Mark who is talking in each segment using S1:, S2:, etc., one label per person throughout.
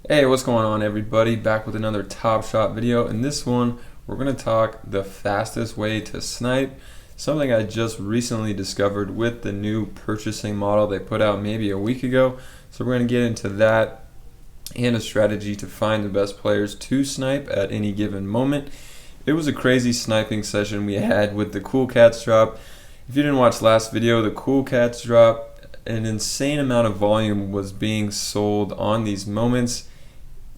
S1: Hey, what's going on everybody? Back with another Top Shot video. In this one, we're going to talk the fastest way to snipe, something I just recently discovered with the new purchasing model they put out maybe a week ago. So we're going to get into that and a strategy to find the best players to snipe at any given moment. It was a crazy sniping session we had with the Cool Cats drop. If you didn't watch last video, the Cool Cats drop, an insane amount of volume was being sold on these moments.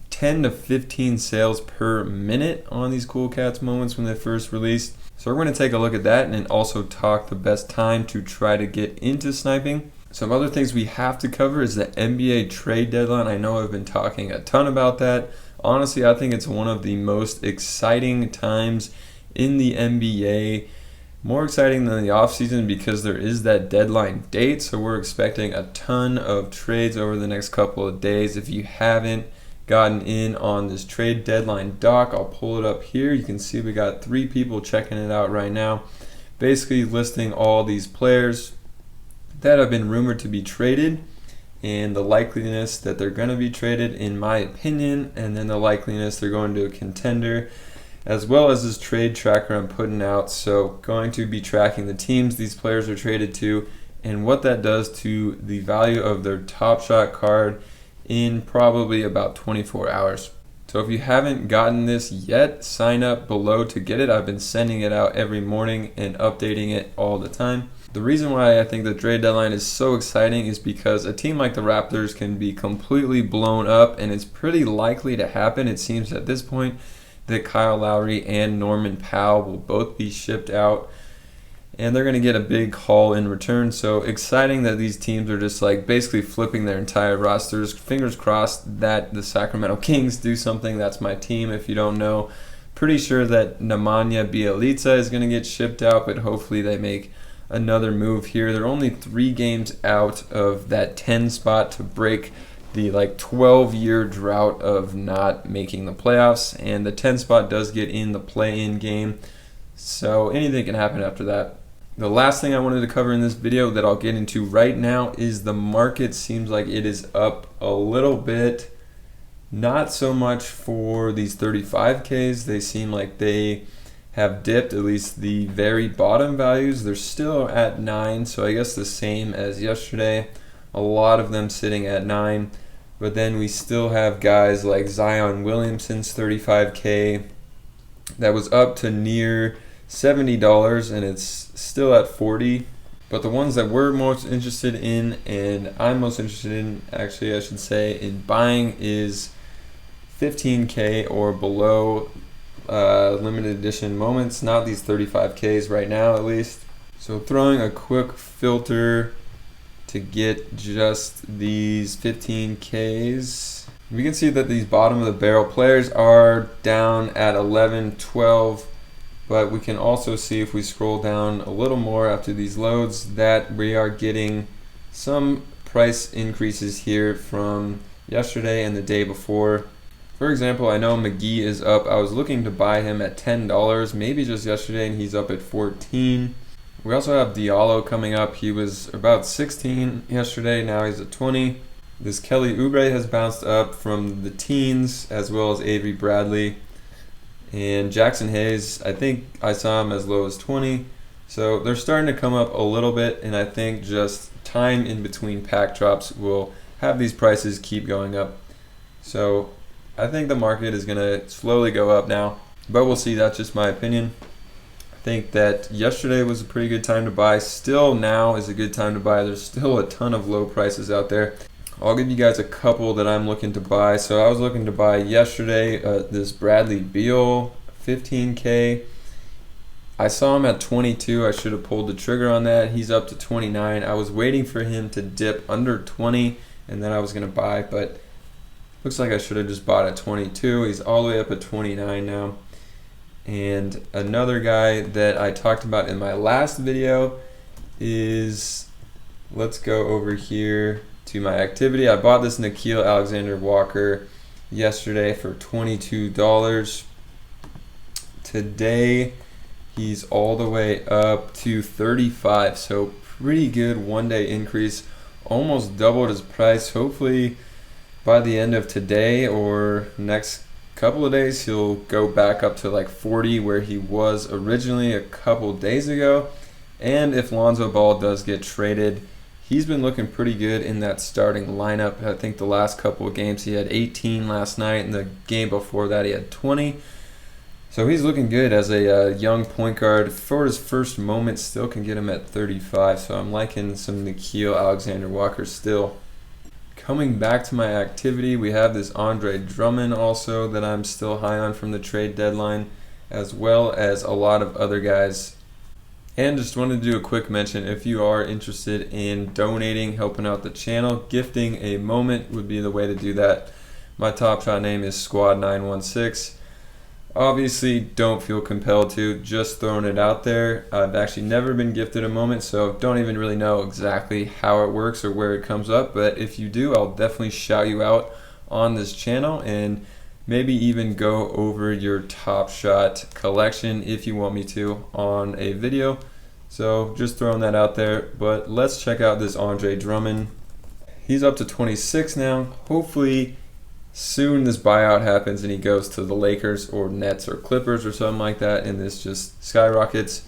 S1: 10 to 15 sales per minute on these Cool Cats moments when they first released. So we're going to take a look at that and then also talk the best time to try to get into sniping. Some other things we have to cover is the NBA trade deadline. I know I've been talking a ton about that. Honestly, I think it's one of the most exciting times in the NBA. More exciting than the offseason because there is that deadline date. So we're expecting a ton of trades over the next couple of days. If you haven't gotten in on this trade deadline doc, I'll pull it up here. You can see we got 3 people checking it out right now, basically listing all these players that have been rumored to be traded and the likeliness that they're going to be traded in my opinion, and then the likeliness they're going to a contender, as well as this trade tracker I'm putting out. So going to be tracking the teams these players are traded to and what that does to the value of their Top Shot card in probably about 24 hours. So if you haven't gotten this yet, sign up below to get it. I've been sending it out every morning and updating it all the time. The reason why I think the trade deadline is so exciting is because a team like the Raptors can be completely blown up, and it's pretty likely to happen. It seems at this point that Kyle Lowry and Norman Powell will both be shipped out, and they're going to get a big haul in return. So exciting that these teams are just like basically flipping their entire rosters. Fingers crossed that the Sacramento Kings do something. That's my team if you don't know. Pretty sure that Nemanja Bjelica is going to get shipped out, but hopefully they make another move here. They're only 3 games out of that 10 spot to break the 12-year drought of not making the playoffs, and the 10 spot does get in the play-in game. So anything can happen after that. The last thing I wanted to cover in this video that I'll get into right now is the market. Seems like it is up a little bit. Not so much for these 35Ks. They seem like they have dipped, at least the very bottom values. They're still at 9, so I guess the same as yesterday. A lot of them sitting at 9. But then we still have guys like Zion Williamson's 35K that was up to near $70 and it's still at 40. But the ones that we're most interested in, and I'm most interested in, actually I should say, in buying is 15K or below limited edition moments, not these 35Ks right now at least. So throwing a quick filter to get just these 15Ks, we can see that these bottom of the barrel players are down at 11, 12. But we can also see if we scroll down a little more after these loads that we are getting some price increases here from yesterday and the day before. For example, I know McGee is up. I was looking to buy him at $10 maybe just yesterday, and he's up at 14. We also have Diallo coming up. He was about 16 yesterday, now he's at 20. This Kelly Oubre has bounced up from the teens, as well as Avery Bradley. And Jackson Hayes, I think I saw him as low as 20. So they're starting to come up a little bit, and I think just time in between pack drops will have these prices keep going up. So I think the market is going to slowly go up now, but we'll see. That's just my opinion. I think that yesterday was a pretty good time to buy. Still now is a good time to buy. There's still a ton of low prices out there. I'll give you guys a couple that I'm looking to buy. So I was looking to buy yesterday this Bradley Beal 15K. I saw him at 22. I should have pulled the trigger on that. He's up to 29. I was waiting for him to dip under 20 and then I was going to buy, but looks like I should have just bought at 22. He's all the way up at 29 now. And another guy that I talked about in my last video is, let's go over here to my activity. I bought this Nickeil Alexander-Walker yesterday for $22. Today he's all the way up to 35, so pretty good one-day increase, almost doubled his price. Hopefully by the end of today or next couple of days, he'll go back up to like 40 where he was originally a couple days ago. And if Lonzo Ball does get traded, he's been looking pretty good in that starting lineup. I think the last couple of games he had 18 last night, and the game before that he had 20. So he's looking good as a young point guard. For his first moment, still can get him at 35. So I'm liking some Nickeil Alexander-Walker still. Coming back to my activity, we have this Andre Drummond also that I'm still high on from the trade deadline, as well as a lot of other guys. And just wanted to do a quick mention, if you are interested in donating, helping out the channel, gifting a moment would be the way to do that. My Top Shot name is Squad916. Obviously, don't feel compelled to, just throwing it out there. I've actually never been gifted a moment, so don't even really know exactly how it works or where it comes up. But if you do, I'll definitely shout you out on this channel and maybe even go over your Top Shot collection if you want me to on a video. So just throwing that out there. But let's check out this Andre Drummond. He's up to 26 now. Hopefully soon this buyout happens and he goes to the Lakers or Nets or Clippers or something like that, and this just skyrockets.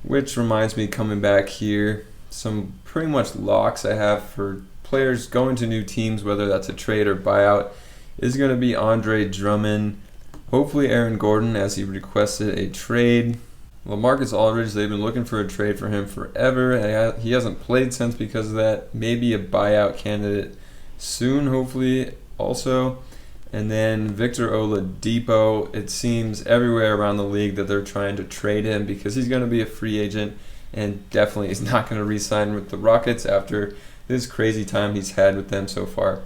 S1: Which reminds me, coming back here, some pretty much locks I have for players going to new teams, whether that's a trade or buyout, is going to be Andre Drummond, hopefully Aaron Gordon, as he requested a trade. LaMarcus Aldridge, they've been looking for a trade for him forever. He hasn't played since because of that. Maybe a buyout candidate soon, hopefully, also. And then Victor Oladipo, it seems everywhere around the league that they're trying to trade him because he's going to be a free agent and definitely is not going to re-sign with the Rockets after this crazy time he's had with them so far.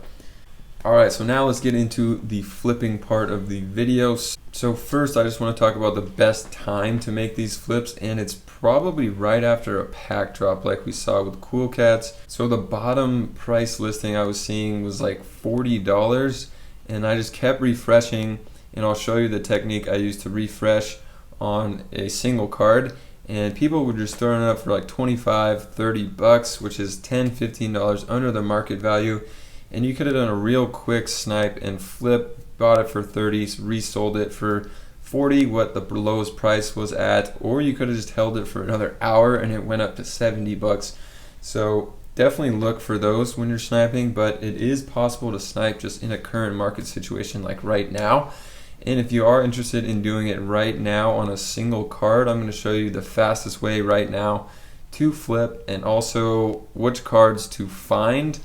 S1: Alright, so now let's get into the flipping part of the video. So first, I just want to talk about the best time to make these flips, and it's probably right after a pack drop like we saw with Cool Cats. So the bottom price listing I was seeing was like $40, and I just kept refreshing, and I'll show you the technique I used to refresh on a single card, and people were just throwing it up for like 25, 30 bucks, which is $10, $15 under the market value. And you could have done a real quick snipe and flip, bought it for 30, resold it for 40, what the lowest price was at, or you could have just held it for another hour and it went up to 70 bucks. So definitely look for those when you're sniping, but it is possible to snipe just in a current market situation like right now. And if you are interested in doing it right now on a single card, I'm going to show you the fastest way right now to flip, and also which cards to find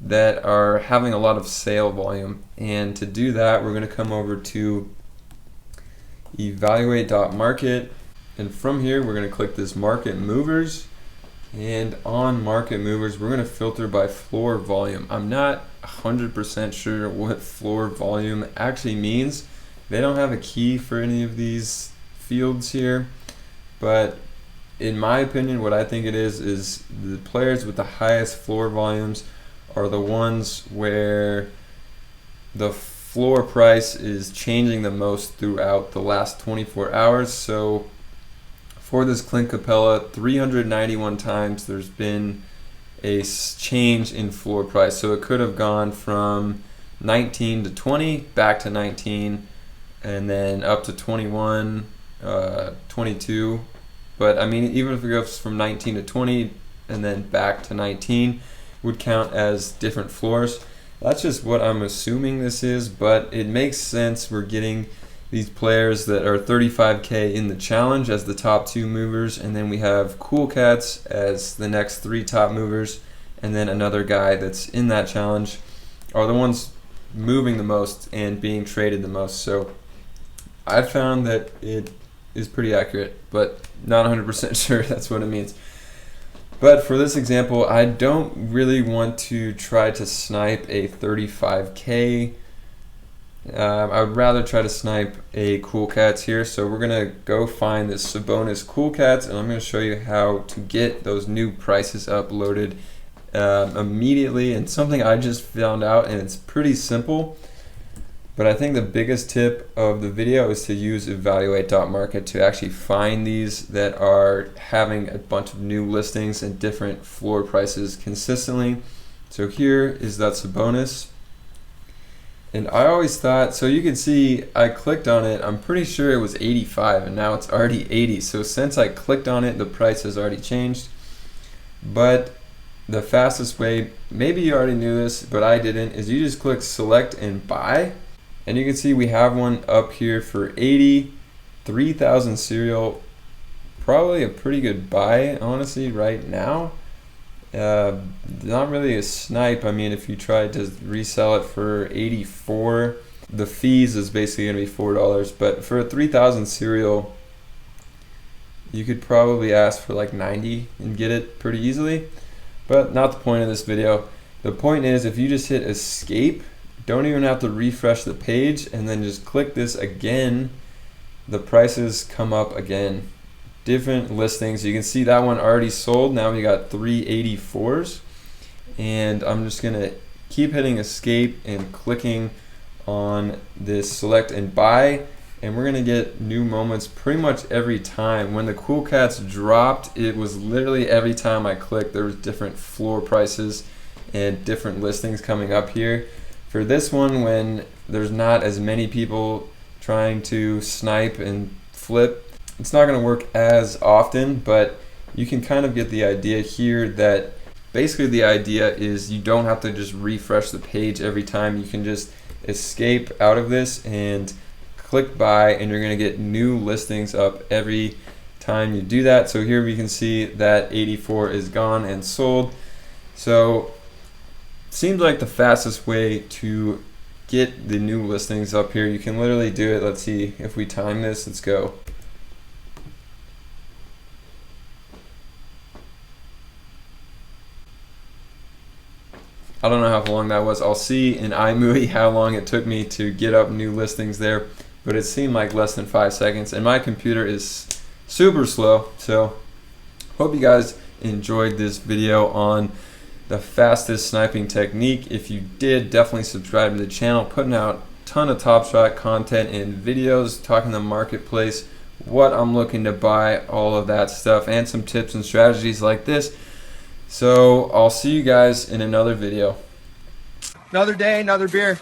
S1: that are having a lot of sale volume. And to do that, we're going to come over to evaluate.market, and from here we're going to click this market movers, and on market movers we're going to filter by floor volume. I'm not 100% sure what floor volume actually means. They don't have a key for any of these fields here, but in my opinion what I think it is the players with the highest floor volumes are the ones where the floor price is changing the most throughout the last 24 hours. So for this Clint Capella, 391 times there's been a change in floor price. So it could have gone from 19 to 20, back to 19, and then up to 21, 22. But I mean, even if it goes from 19 to 20 and then back to 19, would count as different floors. That's just what I'm assuming this is, but it makes sense. We're getting these players that are 35K in the challenge as the top two movers, and then we have Cool Cats as the next three top movers, and then another guy that's in that challenge are the ones moving the most and being traded the most. So I found that it is pretty accurate, but not 100% sure that's what it means. But for this example, I don't really want to try to snipe a 35K. I would rather try to snipe a Cool Cats here. So we're going to go find this Sabonis Cool Cats, and I'm going to show you how to get those new prices uploaded immediately. And something I just found out, and it's pretty simple. But I think the biggest tip of the video is to use evaluate.market to actually find these that are having a bunch of new listings and different floor prices consistently. So here is that Sabonis. And I always thought, so you can see I clicked on it, I'm pretty sure it was 85 and now it's already 80. So since I clicked on it, the price has already changed. But the fastest way, maybe you already knew this, but I didn't, is you just click select and buy. And you can see we have one up here for 80, 3,000 serial, probably a pretty good buy, honestly, right now. Not really a snipe. I mean, if you tried to resell it for 84, the fees is basically gonna be $4, but for a 3,000 serial, you could probably ask for like 90 and get it pretty easily, but not the point of this video. The point is, if you just hit escape, don't even have to refresh the page, and then just click this again, the prices come up again. Different listings. You can see that one already sold. Now we got 384s, and I'm just gonna keep hitting escape and clicking on this select and buy, and we're gonna get new moments pretty much every time. When the Cool Cats dropped, it was literally every time I clicked there was different floor prices and different listings coming up here. For this one, when there's not as many people trying to snipe and flip, it's not going to work as often, but you can kind of get the idea here that basically the idea is you don't have to just refresh the page every time. You can just escape out of this and click buy, and you're going to get new listings up every time you do that. So here we can see that 84 is gone and sold. So seems like the fastest way to get the new listings up here. You can literally do it. Let's see if we time this. Let's go. I don't know how long that was. I'll see in iMovie how long it took me to get up new listings there, but it seemed like less than 5 seconds, and my computer is super slow. So hope you guys enjoyed this video on the fastest sniping technique. If you did, definitely subscribe to the channel. Putting out a ton of Top Shot content and videos, talking the marketplace, what I'm looking to buy, all of that stuff, and some tips and strategies like this. So I'll see you guys in another video.
S2: Another day, another beer.